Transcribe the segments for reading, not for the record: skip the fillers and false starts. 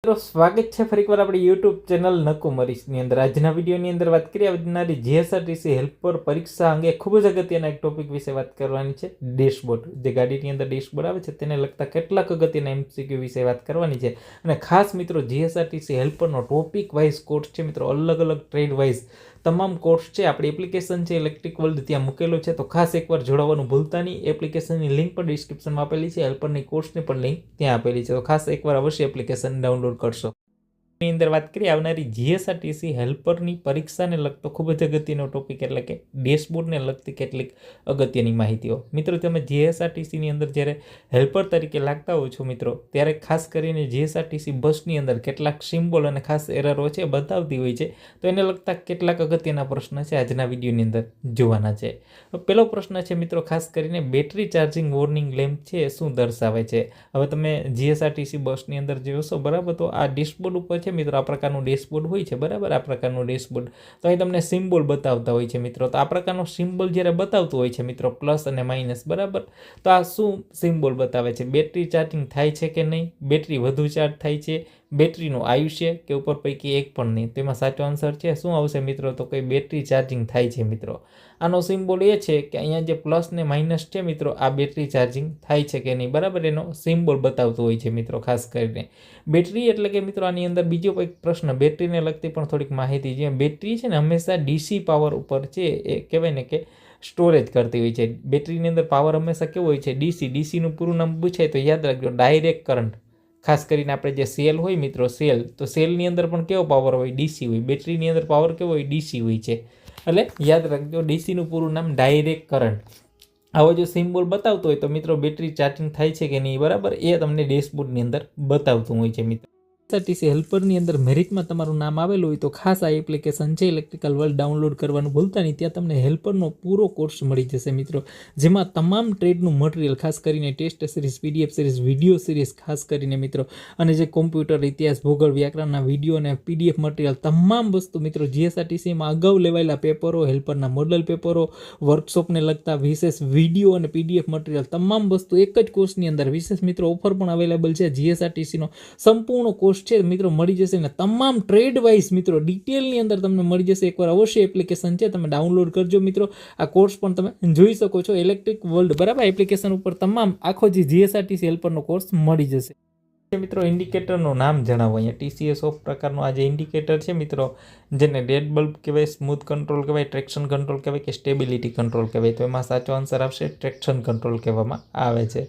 મિત્રો સ્વાગત છે ફરીકવાર આપણી યુટ્યુબ ચેનલ નકુમરીસની અંદર। આજના વિડીયોની અંદર વાત કરીએ આવનારી જીએસઆરટીસી હેલ્પર પરીક્ષા અંગે ખૂબ જ અગત્યના એક ટોપિક વિશે વાત કરવાની છે। ડેશબોર્ડ, જે ગાડીની અંદર ડેશબોર્ડ આવે છે તેને લગતા કેટલાક અગત્યના એમસીક્યુ વિશે વાત કરવાની છે। અને ખાસ મિત્રો જીએસઆરટીસી હેલ્પરનો ટોપિક વાઇઝ કોર્સ છે મિત્રો, અલગ અલગ ટ્રેડ વાઇઝ તમામ કોર્સ છે। આપણી એપ્લિકેશન છે ઇલેક્ટ્રિક વર્લ્ડ, ત્યાં મૂકેલો છે, તો ખાસ એકવાર જોડાવાનું ભૂલતા નહીં। એપ્લિકેશનની લિંક પણ ડિસ્ક્રિપ્શનમાં આપેલી છે, હેલ્પરની કોર્સની પણ લિંક ત્યાં આપેલી છે, તો ખાસ એકવાર અવશ્ય એપ્લિકેશન ડાઉનલોડ કરશો। ની અંદર વાત કરીએ આવનારી જીએસઆરટીસી હેલ્પરની પરીક્ષાને લગતો ખૂબ જ અગત્યનો ટોપિક એટલે કે ડેશબોર્ડને લગતી કેટલીક અગત્યની માહિતીઓ। મિત્રો તમે જીએસઆરટીસીની અંદર જ્યારે હેલ્પર તરીકે લાગતા હો છો મિત્રો, ત્યારે ખાસ કરીને જીએસઆરટીસી બસની અંદર કેટલાક સિમ્બોલ અને ખાસ એરરો છે બતાવતી હોય છે, તો એને લગતા કેટલાક અગત્યના પ્રશ્ન છે આજના વિડીયોની અંદર જોવાના છે। પહેલો પ્રશ્ન છે મિત્રો, ખાસ કરીને બેટરી ચાર્જિંગ વોર્નિંગ લેમ્પ છે એ શું દર્શાવે છે? હવે તમે જીએસઆરટીસી બસની અંદર જોશો બરાબર, તો આ ડેશબોર્ડ ઉપર છે મિત્રો, આ પ્રકારનું ડેશબોર્ડ હોય છે બરાબર, આ પ્રકારનું ડેશબોર્ડ, તો અહીં તમને સિમ્બોલ બતાવતા હોય છે મિત્રો। તો આ પ્રકારનો સિમ્બોલ જ્યારે બતાવતું હોય છે મિત્રો, પ્લસ અને માઇનસ બરાબર, તો આ શું સિમ્બોલ બતાવે છે? બેટરી ચાર્જિંગ થાય છે કે નહીં, બેટરી વધુ ચાર્જ થાય છે, બેટરીનું આયુષ્ય કે ઉપર પૈકી એક પણ નહીં। તેમાં સાચો આન્સર છે શું આવશે મિત્રો? તો કંઈ બેટરી ચાર્જિંગ થાય છે મિત્રો। આનો સિમ્બોલ એ છે કે અહીંયા જે પ્લસ ને માઇનસ છે મિત્રો, આ બેટરી ચાર્જિંગ થાય છે કે નહીં બરાબર, એનો સિમ્બોલ બતાવતો હોય છે મિત્રો ખાસ કરીને। બેટરી એટલે કે મિત્રો આની અંદર બીજો કોઈ પ્રશ્ન બેટરીને લગતી પણ થોડીક માહિતી છે। બેટરી છે ને હંમેશા ડીસી પાવર ઉપર છે એ કહેવાય ને કે સ્ટોરેજ કરતી હોય છે। બેટરીની અંદર પાવર હંમેશા કેવો હોય છે? ડીસીનું પૂરું નામ પૂછાય તો યાદ રાખજો ડાયરેક્ટ કરંટ। ખાસ કરીને આપણે જે સેલ હોય મિત્રો, સેલ, તો સેલની અંદર પણ કેવો પાવર હોય? ડીસી હોય। બેટરીની અંદર પાવર કેવો હોય? ડીસી હોય છે, એટલે યાદ રાખજો ડીસીનું પૂરું નામ ડાયરેક્ટ કરંટ। આવો જો સિમ્બોલ બતાવતો હોય તો મિત્રો બેટરી ચાર્જિંગ થાય છે કે નહીં બરાબર, એ તમને ડેશબોર્ડની અંદર બતાવતું હોય છે મિત્રો। જીએસઆરટીસી હેલ્પરની અંદર મેરિટમાં તમારું નામ આવેલું હોય તો ખાસ આ એપ્લિકેશન છે ઇલેક્ટ્રિકલ વર્લ્ડ ડાઉનલોડ કરવાનું ભૂલતા નહીં। ત્યાં તમને હેલ્પરનો પૂરો કોર્સ મળી જશે મિત્રો, જેમાં તમામ ટ્રેડનું મટીરિયલ, ખાસ કરીને test series, PDF series, video series ખાસ કરીને મિત્રો, અને જે કોમ્પ્યુટર, ઇતિહાસ, ભૂગોળ, વ્યાકરણના વિડીયો અને પીડીએફ મટીરિયલ તમામ વસ્તુ મિત્રો જીએસઆરટીસીમાં અગાઉ લેવાયેલા પેપરો, હેલ્પરના મોડલ પેપરો, વર્કશોપને લગતા વિશેષ વિડીયો અને પીડીએફ મટીરિયલ તમામ વસ્તુ એક જ કોર્સની અંદર વિશેષ મિત્રો ઓફર પણ અવેલેબલ છે। જીએસઆરટીસીનો સંપૂર્ણ કોર્સ છે મિત્રો મળી જશે ને તમામ ટ્રેડ વાઇઝ મિત્રો ડિટેલની અંદર તમને મળી જશે। એકવાર અવશ્ય એપ્લિકેશન છે તમે ડાઉનલોડ કરજો મિત્રો, આ કોર્સ પણ તમે જોઈ શકો છો ઇલેક્ટ્રિક વર્લ્ડ બરાબર, એપ્લિકેશન ઉપર તમામ આખો જે જીએસઆરટીસી હેલ્પરનો કોર્સ મળી જશે। મિત્રો ઇન્ડિકેટરનું નામ જણાવો। અહીંયા ટીસીએસ ઓફ પ્રકારનું આ જે ઇન્ડિકેટર છે મિત્રો, જેને ડેડ બલ્બ કહેવાય, સ્મૂથ કંટ્રોલ કહેવાય, ટ્રેક્શન કંટ્રોલ કહેવાય કે સ્ટેબિલિટી કંટ્રોલ કહેવાય, તો એમાં સાચો આન્સર આવશે ટ્રેક્શન કંટ્રોલ કહેવામાં આવે છે।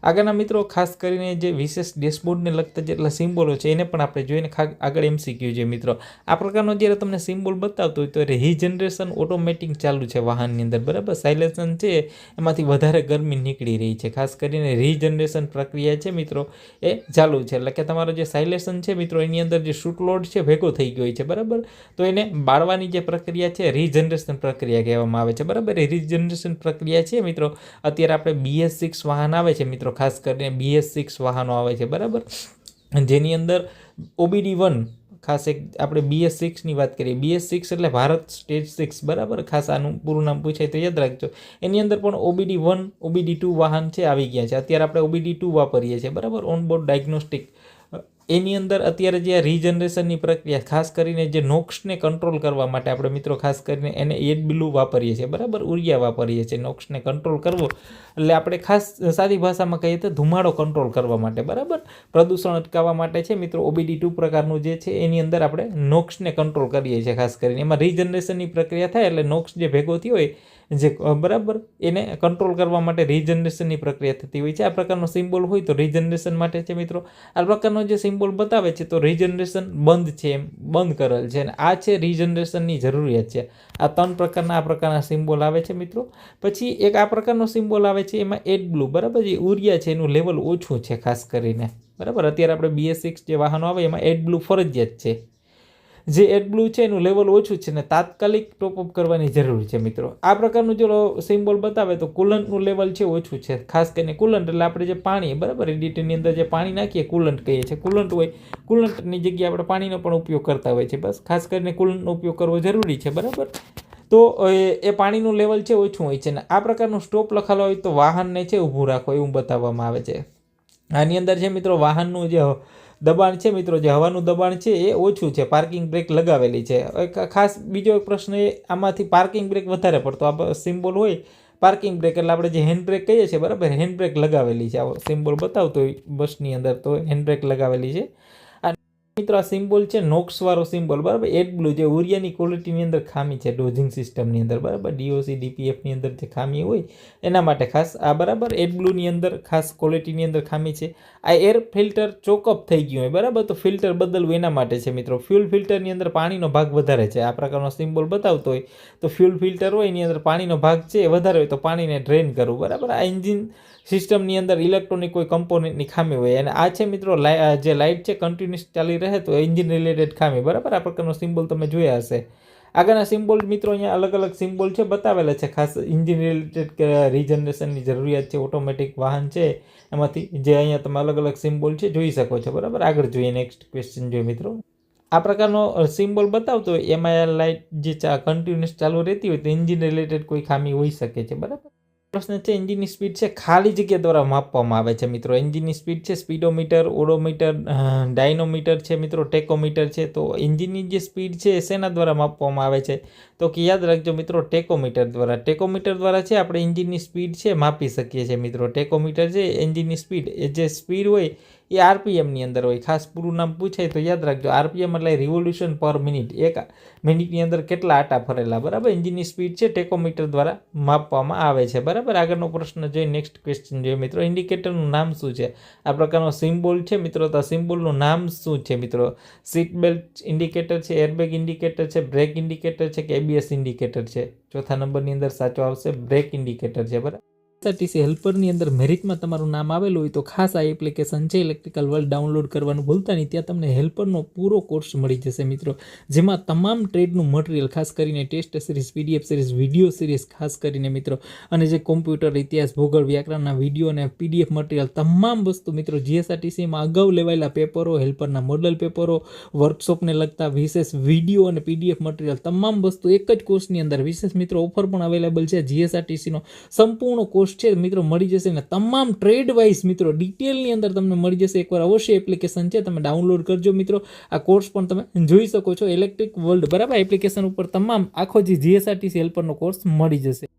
આગળના મિત્રો ખાસ કરીને જે વિશેષ ડેશબોર્ડને લગતા જેટલા સિમ્બોલો છે એને પણ આપણે જોઈને આગળ એમસીક્યુ છે મિત્રો। આ પ્રકારનો જ્યારે તમને સિમ્બોલ બતાવતો હોય તો રીજનરેશન ઓટોમેટિક ચાલુ છે વાહનની અંદર બરાબર, સાયલેન્સર છે એમાંથી વધારે ગરમી નીકળી રહી છે, ખાસ કરીને રીજનરેશન પ્રક્રિયા છે મિત્રો એ ચાલુ છે, એટલે કે તમારો જે સાયલેન્સર છે મિત્રો એની અંદર જે શૂટ લોડ છે ભેગો થઈ ગયો છે બરાબર, તો એને બાળવાની જે પ્રક્રિયા છે રીજનરેશન પ્રક્રિયા કહેવામાં આવે છે બરાબર। એ રીજનરેશન પ્રક્રિયા છે મિત્રો, અત્યારે આપણે BS6 વાહન આવે છે મિત્રો, ખાસ કરીને BS6 વાહનો આવે છે બરાબર, જેની અંદર OBD1, ખાસ એક આપણે BS6ની વાત કરીએ, BS6 એટલે ભારત સ્ટેજ 6 બરાબર, ખાસ આનું પૂરું નામ પૂછાય તો યાદ રાખજો। એની અંદર પણ OBD1, OBD2 વાહન છે આવી ગયા છે, અત્યારે આપણે OBD2 વાપરીએ છીએ બરાબર, ઓનબોર્ડ ડાયગ્નોસ્ટિક। એની અંદર અત્યારે જે રીજનરેશનની પ્રક્રિયા, ખાસ કરીને જે નોક્સને કંટ્રોલ કરવા માટે આપણે મિત્રો ખાસ કરીને એને એડબ્લુ વાપરીએ છીએ બરાબર, ઉરિયા વાપરીએ છીએ નોક્સને કંટ્રોલ કરવો, એટલે આપણે ખાસ સાદી ભાષામાં કહીએ તો ધુમાડો કંટ્રોલ કરવા માટે બરાબર, પ્રદૂષણ અટકાવવા માટે છે મિત્રો OBD2 પ્રકારનું જે છે એની અંદર આપણે નોક્સને કંટ્રોલ કરીએ છીએ ખાસ કરીને। એમાં રીજનરેશનની પ્રક્રિયા થાય એટલે નોક્સ જે ભેગો થયો હોય જે બરાબર એને કંટ્રોલ કરવા માટે રીજનરેશનની પ્રક્રિયા થતી હોય છે। આ પ્રકારનો સિમ્બોલ હોય તો રીજનરેશન માટે છે મિત્રો, આ પ્રકારનો જે સિમ્બોલ બતાવે છે તો રીજનરેશન બંધ છે, એમ બંધ કરેલ છે, અને આ છે રીજનરેશનની જરૂરિયાત છે। આ ત્રણ પ્રકારના સિમ્બોલ આવે છે મિત્રો। પછી એક આ પ્રકારનો સિમ્બોલ આવે છે, એમાં એડબ્લુ બરાબર, જે ઉરિયા છે એનું લેવલ ઓછું છે ખાસ કરીને બરાબર, અત્યારે આપણે BS6 જે વાહનો આવે એમાં એડબ્લુ ફરજિયાત છે, જે એડબ્લુ છે એનું લેવલ ઓછું છે ને તાત્કાલિક ટોપઅપ કરવાની જરૂર છે મિત્રો। આ પ્રકારનું જો સિમ્બોલ બતાવે તો કુલન્ટનું લેવલ છે ઓછું છે, ખાસ કરીને કુલન્ટ એટલે આપણે જે પાણી બરાબર એડિટરની અંદર જે પાણી નાખીએ કુલન્ટ કહીએ છીએ, કુલન્ટ હોય, કુલન્ટની જગ્યાએ આપણે પાણીનો પણ ઉપયોગ કરતા હોય છે, બસ ખાસ કરીને કુલન્ટનો ઉપયોગ કરવો જરૂરી છે બરાબર। તો એ પાણીનું લેવલ છે ઓછું હોય છે, ને આ પ્રકારનું સ્ટોપ લખાયેલો હોય તો વાહનને છે ઊભું રાખો એવું બતાવવામાં આવે છે। આની અંદર છે મિત્રો વાહનનું જે દબાણ છે મિત્રો, જે હવાનું દબાણ છે એ ઓછું છે, પાર્કિંગ બ્રેક લગાવેલી છે. ખાસ બીજો એક પ્રશ્ન એ આમાંથી પાર્કિંગ બ્રેક વધારે પડતો આ સિમ્બોલ હોય પાર્કિંગ બ્રેક એટલે આપણે જે હેન્ડ બ્રેક કહીએ છીએ બરાબર, હેન્ડ બ્રેક લગાવેલી છે. આવો સિમ્બોલ બતાવતો હોય બસની અંદર તો હેન્ડ બ્રેક લગાવેલી છે. મિત્રો આ સિમ્બોલ છે નોક્સ વાળો સિમ્બોલ બરાબર, એડ બ્લુ, જે ઉરિયાની ક્વોલિટીની અંદર ખામી છે ડોઝિંગ સિસ્ટમની અંદર બરાબર, ડીઓસી ડીપીએફની અંદર જે ખામી હોય એના માટે ખાસ આ બરાબર એડ બ્લુની અંદર ખાસ ક્વોલિટીની અંદર ખામી છે. આ એર ફિલ્ટર ચોકઅપ થઈ ગયું હોય બરાબર, તો ફિલ્ટર બદલવું એના માટે છે મિત્રો. ફ્યુલ ફિલ્ટરની અંદર પાણીનો ભાગ વધારે છે, આ પ્રકારનો સિમ્બોલ બતાવતો હોય તો ફ્યુલ ફિલ્ટર હોય એની અંદર પાણીનો ભાગ છે એ વધારે હોય તો પાણીને ડ્રેન કરવું બરાબર. આ એન્જિન સિસ્ટમની અંદર ઇલેક્ટ્રોનિક કોઈ કમ્પોનન્ટની ખામી હોય અને આ છે મિત્રો જે લાઇટ છે કન્ટિન્યુઅસ ચાલી રહે તો એન્જિન રિલેટેડ ખામી બરાબર. આ પ્રકારનો સિમ્બોલ તમે જોયા હશે. આગળના સિમ્બોલ મિત્રો અહીંયા અલગ અલગ સિમ્બોલ છે બતાવેલા છે, ખાસ એન્જિન રિલેટેડ રિજનરેશનની જરૂરિયાત છે, ઓટોમેટિક વાહન છે એમાંથી જે અહીંયા તમે અલગ અલગ સિમ્બોલ છે જોઈ શકો છો બરાબર. આગળ જોઈએ, નેક્સ્ટ ક્વેશ્ચન જોઈએ મિત્રો. આ પ્રકારનો સિમ્બોલ બતાવતો હોય એમાં આ લાઇટ જે કન્ટિન્યુઅસ ચાલુ રહેતી હોય તો એન્જિન રિલેટેડ કોઈ ખામી હોઈ શકે છે બરાબર. પ્રશ્ન છે એન્જિનની સ્પીડ છે ખાલી જગ્યા દ્વારા માપવામાં આવે છે મિત્રો. એન્જિનની સ્પીડ છે સ્પીડોમીટર, ઓડોમીટર, ડાયનોમીટર છે મિત્રો, ટેકોમીટર છે. તો એન્જિનની જે સ્પીડ છે શેના દ્વારા માપવામાં આવે છે તો કે યાદ રાખજો મિત્રો ટેકોમીટર દ્વારા. ટેકોમીટર દ્વારા છે આપણે એન્જિનની સ્પીડ છે માપી શકીએ છીએ મિત્રો. ટેકોમીટર છે એન્જિનની સ્પીડ, એ જે સ્પીડ હોય એ આરપીએમની અંદર હોય. ખાસ પૂરું નામ પૂછાય તો યાદ રાખજો, આરપીએમ એટલે રિવોલ્યુશન પર મિનિટ, એક મિનિટની અંદર કેટલા આટા ફરેલા બરાબર. એન્જિનની સ્પીડ છે ટેકોમીટર દ્વારા માપવામાં આવે છે બરાબર. આગળનો પ્રશ્ન જોઈએ, નેક્સ્ટ ક્વેશ્ચન જોઈએ મિત્રો. ઇન્ડિકેટરનું નામ શું છે? આ પ્રકારનો સિમ્બોલ છે મિત્રો, તો આ સિમ્બોલનું નામ શું છે મિત્રો? સીટ બેલ્ટ ઇન્ડિકેટર છે, એરબેગ ઇન્ડિકેટર છે, બ્રેક ઇન્ડિકેટર છે કે એબીએસ ઇન્ડિકેટર છે? ચોથા નંબરની અંદર સાચો આવશે બ્રેક ઇન્ડિકેટર છે બરાબર. એસઆરટીસી હેલ્પરની અંદર મેરિટમાં તમારું નામ આવેલું હોય તો ખાસ આ એપ્લિકેશન છે ઇલેક્ટ્રિકલ વર્લ્ડ ડાઉનલોડ કરવાનું ભૂલતા નહીં. ત્યાં તમને હેલ્પરનો પૂરો કોર્સ મળી જશે મિત્રો, જેમાં તમામ ટ્રેડનું મટીરિયલ ખાસ કરીને test series, PDF series, video series ખાસ કરીને મિત્રો, અને જે કોમ્પ્યુટર, ઇતિહાસ, ભૂગોળ, વ્યાકરણના વિડીયો અને પીડીએફ મટીરિયલ તમામ વસ્તુ મિત્રો જીએસઆરટીસીમાં અગાઉ લેવાયેલા પેપરો, હેલ્પરના મોડલ પેપરો, વર્કશોપને લગતા વિશેષ વિડીયો અને પીડીએફ મટીરિયલ તમામ વસ્તુ એક જ કોર્સની અંદર. વિશેષ મિત્રો ઓફર પણ અવેલેબલ છે. જીએસઆરટીસીનો સંપૂર્ણ કોર્સ છે મિત્રો મળી જશે ને તમામ ટ્રેડ વાઇઝ મિત્રો ડિટેલની અંદર તમને મળી જશે. એકવાર અવશ્ય એપ્લિકેશન છે તમે ડાઉનલોડ કરજો મિત્રો. આ કોર્સ પણ તમે જોઈ શકો છો ઇલેક્ટ્રિક વર્લ્ડ બરાબર. એપ્લિકેશન ઉપર તમામ આખો જે જીએસઆરટીસી હેલ્પરનો કોર્સ મળી જશે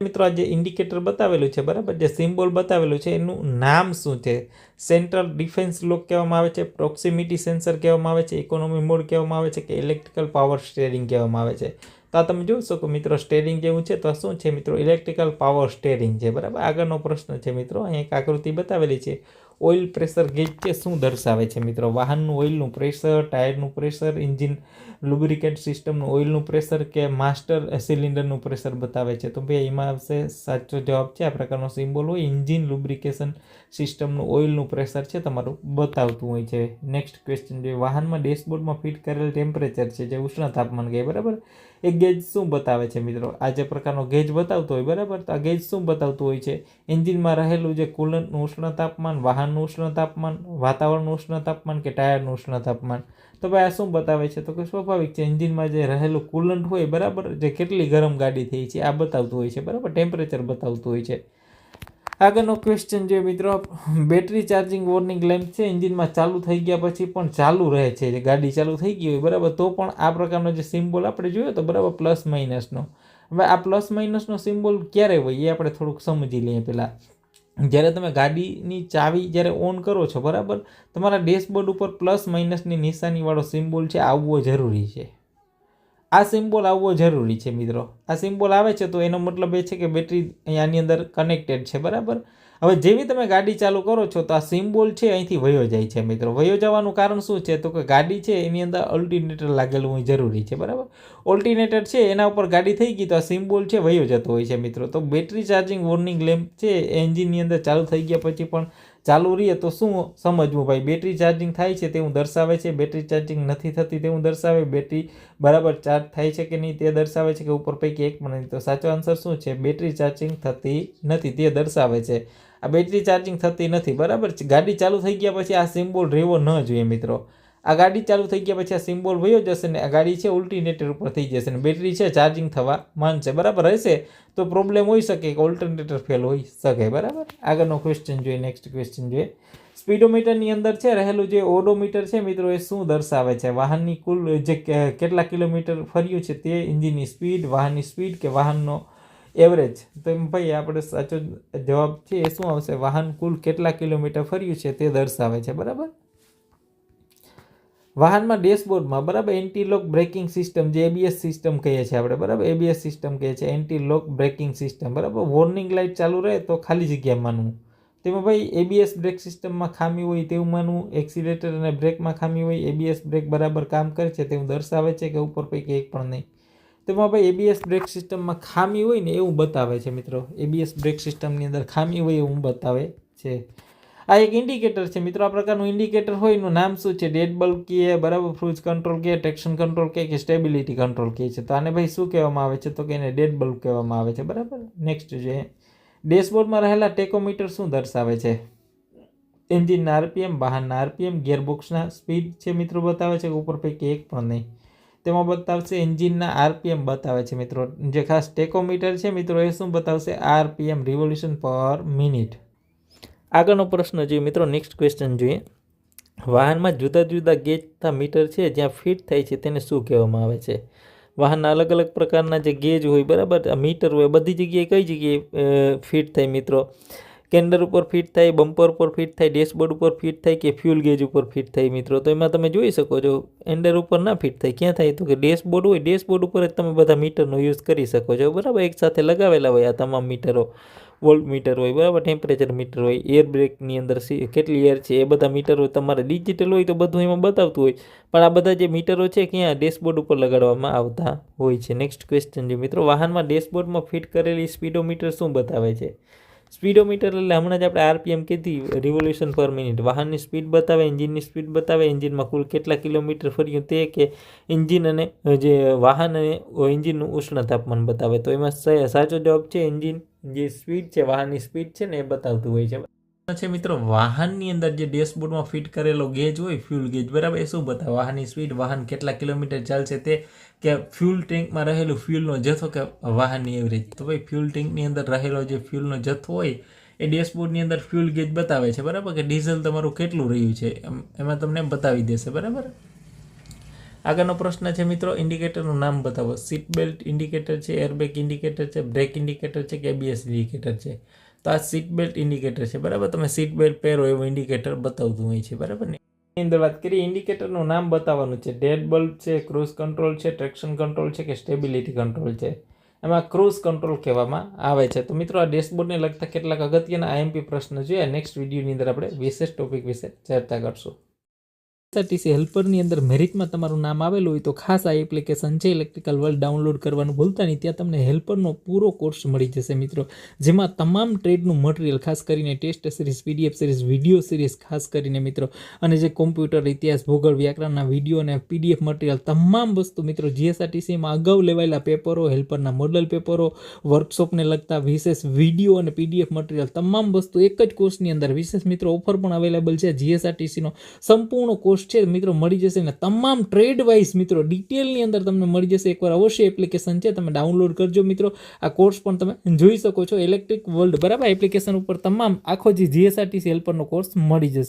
મિત્રો. આ જે ઇન્ડિકેટર બતાવેલું છે બરાબર, જે સિમ્બોલ બતાવેલું છે એનું નામ શું છે? સેન્ટ્રલ ડિફેન્સ લોક કહેવામાં આવે છે, પ્રોક્સિમિટી સેન્સર કહેવામાં આવે છે, ઇકોનોમી મોડ કહેવામાં આવે છે કે ઇલેક્ટ્રિકલ પાવર સ્ટીયરિંગ કહેવામાં આવે છે? તો આ તમે જોઈ શકો મિત્રો સ્ટેરિંગ જેવું છે, તો આ શું છે મિત્રો? ઇલેક્ટ્રિકલ પાવર સ્ટેરિંગ છે બરાબર. આગળનો પ્રશ્ન છે મિત્રો, અહીં એક આકૃતિ બતાવેલી છે. ઓઇલ પ્રેશર ગેજ છે શું દર્શાવે છે મિત્રો? વાહનનું ઓઇલનું પ્રેશર, ટાયરનું પ્રેશર, એન્જિન લુબ્રિકેન્ટ સિસ્ટમનું ઓઇલનું પ્રેશર કે માસ્ટર સિલિન્ડરનું પ્રેશર બતાવે છે? તો ભાઈ એમાં આવશે સાચો જવાબ છે આ પ્રકારનો સિમ્બોલ હોય એન્જિન લુબ્રિકેશન સિસ્ટમનું ઓઇલનું પ્રેશર છે તમારું બતાવતું હોય છે. નેક્સ્ટ ક્વેશ્ચન જોઈએ. વાહનમાં ડેશબોર્ડમાં ફિટ કરેલ ટેમ્પરેચર છે જે ઉષ્ણ તાપમાન કહે બરાબર. એ ગેજ શું બતાવે છે મિત્રો? આ જે પ્રકારનો ગેજ બતાવતો હોય બરાબર, તો આ ગેજ શું બતાવતું હોય છે? એન્જિનમાં રહેલું જે કુલન્ટનું ઉષ્ણ તાપમાન, વાહનનું ઉષ્ણ તાપમાન, વાતાવરણનું ઉષ્ણ તાપમાન કે ટાયરનું ઉષ્ણ તાપમાન? તો ભાઈ આ શું બતાવે છે? તો કે સ્વાભાવિક છે એન્જિનમાં જે રહેલું કુલન્ટ હોય બરાબર, જે કેટલી ગરમ ગાડી થઈ છે આ બતાવતું હોય છે બરાબર, ટેમ્પરેચર બતાવતું હોય છે. આગળનો ક્વેશ્ચન જોઈએ મિત્રો. બેટરી ચાર્જિંગ વોર્નિંગ લેમ્પ છે એન્જિનમાં ચાલુ થઈ ગયા પછી પણ ચાલુ રહે છે, જે ગાડી ચાલુ થઈ ગઈ હોય બરાબર, તો પણ આ પ્રકારનો જે સિમ્બોલ આપણે જોયો તો બરાબર પ્લસ માઇનસનો. હવે આ પ્લસ માઇનસનો સિમ્બોલ ક્યારે હોય એ આપણે થોડુંક સમજી લઈએ પહેલાં. જ્યારે તમે ગાડીની ચાવી જ્યારે ઓન કરો છો બરાબર, તમારા ડેશબોર્ડ ઉપર પ્લસ માઇનસની નિશાનીવાળો સિમ્બોલ છે આવવો જરૂરી છે. આ સિમ્બોલ આવવો જરૂરી છે મિત્રો. આ સિમ્બોલ આવે છે તો એનો મતલબ એ છે કે બેટરી અહીંયાની અંદર કનેક્ટેડ છે બરાબર. હવે જેવી તમે ગાડી ચાલુ કરો છો તો આ સિમ્બોલ છે અહીંથી વયો જાય છે મિત્રો. વયો જવાનું કારણ શું છે? તો કે ગાડી છે એની અંદર ઓલ્ટરનેટર લાગેલું હોય જરૂરી છે બરાબર. ઓલ્ટરનેટર છે એના ઉપર ગાડી થઈ ગઈ તો આ સિમ્બોલ છે વયો જતો હોય છે મિત્રો. તો બેટરી ચાર્જિંગ વોર્નિંગ લેમ્પ છે એન્જિનની અંદર ચાલુ થઈ ગયા પછી પણ ચાલુ રહીએ તો શું સમજવું ભાઈ? બેટરી ચાર્જિંગ થાય છે તેવું દર્શાવે છે, બેટરી ચાર્જિંગ નથી થતી તેવું દર્શાવે, બેટરી બરાબર ચાર્જ થાય છે કે નહીં તે દર્શાવે છે કે ઉપર પૈકી એક પણ નહીં? તો સાચો આન્સર શું છે? બેટરી ચાર્જિંગ થતી નથી તે દર્શાવે છે. આ બેટરી ચાર્જિંગ થતી નથી બરાબર. ગાડી ચાલુ થઈ ગયા પછી આ સિમ્બોલ રહેવો ન જોઈએ મિત્રો. આ ગાડી ચાલુ થઈ ગયા પછી આ સિમ્બોલ વયો જશે ને આ ગાડી છે ઓલ્ટરનેટર ઉપર થઈ જશે ને બેટરી છે ચાર્જિંગ થવા માંડશે બરાબર. રહેશે તો પ્રોબ્લેમ હોઈ શકે કે ઓલ્ટરનેટર ફેલ હોઈ શકે બરાબર. આગળનો ક્વેશ્ચન જોઈએ, નેક્સ્ટ ક્વેશ્ચન જોઈએ. સ્પીડોમીટરની અંદર છે રહેલું જે ઓડોમીટર છે મિત્રો, એ શું દર્શાવે છે? વાહનની કુલ જે કેટલા કિલોમીટર ફર્યું છે તે, એન્જિનની સ્પીડ, વાહનની સ્પીડ કે વાહનનો એવરેજ? તો એમ ભાઈ આપણે સાચો જવાબ છે એ શું આવશે? વાહન કુલ કેટલા કિલોમીટર ફર્યું છે તે દર્શાવે છે, બરાબર. વાહનમાં ડેશબોર્ડમાં, બરાબર, એન્ટી લોક બ્રેકિંગ સિસ્ટમ, જે એબીએસ સિસ્ટમ કહીએ છીએ આપણે, બરાબર, એબીએસ સિસ્ટમ કહીએ છીએ, એન્ટી લોક બ્રેકિંગ સિસ્ટમ, બરાબર. વોર્નિંગ લાઇટ ચાલુ રહે તો ખાલી જગ્યા માનવું. તેમાં ભાઈ એબીએસ બ્રેક સિસ્ટમમાં ખામી હોય તેવું માનવું, એક્સિલેટર અને બ્રેકમાં ખામી હોય, એબીએસ બ્રેક બરાબર કામ કરે છે તેવું દર્શાવે છે કે ઉપર પૈકી એક પણ નહીં? તેમાં ભાઈ એબીએસ બ્રેક સિસ્ટમમાં ખામી હોય ને એવું બતાવે છે મિત્રો, એબીએસ બ્રેક સિસ્ટમની અંદર ખામી હોય એવું બતાવે છે. આ એક ઇન્ડિકેટર છે મિત્રો. આ પ્રકારનું ઇન્ડિકેટર હોય એનું નામ શું છે? ડેડ બલ્બ કહે, બરાબર, ક્રૂઝ કંટ્રોલ કહે, ટ્રેક્શન કંટ્રોલ કહે કે સ્ટેબિલિટી કંટ્રોલ કહે છે? તો આને ભાઈ શું કહેવામાં આવે છે? તો કે એને ડેડ બલ્બ કહેવામાં આવે છે, બરાબર. નેક્સ્ટ છે, ડેશબોર્ડમાં રહેલા ટેકોમીટર શું દર્શાવે છે? એન્જિનના આરપીએમ, વાહનના આરપીએમ, ગિયરબોક્સના સ્પીડ છે મિત્રો બતાવે છે, ઉપર પૈકી એક પણ નહીં? તેમાં બતાવશે એન્જિનના આરપીએમ બતાવે છે મિત્રો. જે ખાસ ટેકોમીટર છે મિત્રો એ શું બતાવશે? આરપીએમ, રિવોલ્યુશન પર મિનિટ. આગળનો પ્રશ્ન જોઈએ મિત્રો, નેક્સ્ટ ક્વેશ્ચન જોઈએ. વાહનમાં જુદા જુદા ગેજ તથા મીટર છે જ્યાં ફિટ થાય છે તેને શું કહેવામાં આવે છે? વાહનના અલગ અલગ પ્રકારના જે ગેજ હોય, બરાબર, મીટર હોય, બધી જગ્યાએ કઈ જગ્યાએ ફિટ થાય મિત્રો? કેન્ડર ઉપર ફિટ થાય, બમ્પર ઉપર ફિટ થાય, ડેશબોર્ડ ઉપર ફિટ થાય કે ફ્યુલ ગેજ ઉપર ફિટ થાય મિત્રો? તો એમાં તમે જોઈ શકો છો એન્ડર ઉપર ના ફિટ થાય. ક્યાં થાય? તો કે ડેશબોર્ડ હોય, ડેશબોર્ડ ઉપર જ તમે બધા મીટરનો યુઝ કરી શકો છો, બરાબર. એક સાથે લગાવેલા હોય આ તમામ મીટરો, વોલ્ટ મીટર હોય, બરાબર, ટેમ્પરેચર મીટર હોય, એર બ્રેકની અંદર કેટલી એર છે એ બધા મીટરો તમારે ડિજિટલ હોય તો બધું એમાં બતાવતું હોય, પણ આ બધા જે મીટરો છે ક્યાં? ડેશબોર્ડ ઉપર લગાડવામાં આવતા હોય છે. નેક્સ્ટ ક્વેશ્ચન છે મિત્રો, વાહનમાં ડેશબોર્ડમાં ફિટ કરેલી સ્પીડોમીટર શું બતાવે છે? સ્પીડોમીટર એટલે હમણાં જ આપણે આરપીએમ કીધી, રિવોલ્યુશન પર મિનિટ. વાહનની સ્પીડ બતાવે, એન્જિનની સ્પીડ બતાવે, એન્જિનમાં કુલ કેટલા કિલોમીટર ફર્યું તે, કે એન્જિન અને જે વાહન અને એન્જિનનું ઉષ્ણ તાપમાન બતાવે? તો એમાં સાચો જવાબ છે એન્જિન જે સ્પીડ છે, વાહનની સ્પીડ છે ને એ બતાવતું હોય છે મિત્રો. વાહનની અંદર જે ડેશબોર્ડમાં ફિટ કરેલો ગેજ હોય, ફ્યુલ ગેજ, બરાબર, એ શું બતાવે? વાહનની સ્પીડ, વાહન કેટલા કિલોમીટર ચાલશે તે, કે ફ્યુલ ટેન્કમાં રહેલું ફ્યુલનો જથ્થો કે વાહનની એવરેજ? તો ભાઈ ફ્યુલ ટેન્કની અંદર રહેલો જે ફ્યુલનો જથ્થો હોય એ ડેશબોર્ડની અંદર ફ્યુલ ગેજ બતાવે છે, બરાબર, કે ડીઝલ તમારું કેટલું રહ્યું છે એમાં તમને બતાવી દેશે, બરાબર. આગળનો પ્રશ્ન છે મિત્રો, ઇન્ડિકેટરનું નામ બતાવો. સીટ બેલ્ટ ઇન્ડિકેટર છે, એરબેગ ઇન્ડિકેટર છે, બ્રેક ઇન્ડિકેટર છે કે એબીએસ ઇન્ડિકેટર છે? તો આ સીટ બેલ્ટ ઇન્ડિકેટર છે, બરાબર. તમે સીટ બેલ્ટ પહેરો એવું ઇન્ડિકેટર બતાવતું હોય છે, બરાબર ને. એની અંદર વાત કરીએ, ઇન્ડિકેટરનું નામ બતાવવાનું છે. ડેડ બલ્બ છે, ક્રૂઝ કંટ્રોલ છે, ટ્રેક્શન કંટ્રોલ છે કે સ્ટેબિલિટી કંટ્રોલ છે? એમાં ક્રૂઝ કંટ્રોલ કહેવામાં આવે છે. તો મિત્રો આ ડેશબોર્ડને લગતા કેટલાક અગત્યના આઈએમપી પ્રશ્ન જોઈએ. નેક્સ્ટ વિડીયોની અંદર આપણે વિશેષ ટોપિક વિશે ચર્ચા કરશું. જીએસઆરટીસી હેલ્પરની અંદર મેરિટમાં તમારું નામ આવેલું હોય તો ખાસ આ એપ્લિકેશન છે ઇલેક્ટ્રિકલ વર્લ્ડ ડાઉનલોડ કરવાનું ભૂલતા નહીં. ત્યાં તમને હેલ્પરનો પૂરો કોર્સ મળી જશે મિત્રો, જેમાં તમામ ટ્રેડનું મટીરિયલ, ખાસ કરીને test series, PDF series, video series ખાસ કરીને મિત્રો, અને જે કોમ્પ્યુટર, ઇતિહાસ, ભૂગોળ, વ્યાકરણના વિડીયો અને પીડીએફ મટીરિયલ, તમામ વસ્તુ મિત્રો જીએસઆરટીસીમાં અગાઉ લેવાયેલા પેપરો, હેલ્પરના મોડલ પેપરો, વર્કશોપને લગતા વિશેષ વિડીયો અને પીડીએફ મટીરિયલ, તમામ વસ્તુ એક જ કોર્સની અંદર. વિશેષ મિત્રો ઓફર પણ અવેલેબલ છે. જીએસઆરટીસીનો સંપૂર્ણ કોર્સ છે મિત્રો મળી જશે ને તમામ ટ્રેડ વાઇઝ મિત્રો ડિટેલની અંદર તમને મળી જશે. એકવાર અવશ્ય એપ્લિકેશન છે તમે ડાઉનલોડ કરજો મિત્રો. આ કોર્સ પણ તમે જોઈ શકો છો ઇલેક્ટ્રિક વર્લ્ડ, બરાબર, એપ્લિકેશન ઉપર તમામ આખો જે જીએસઆરટીસી હેલ્પરનો કોર્સ મળી જશે.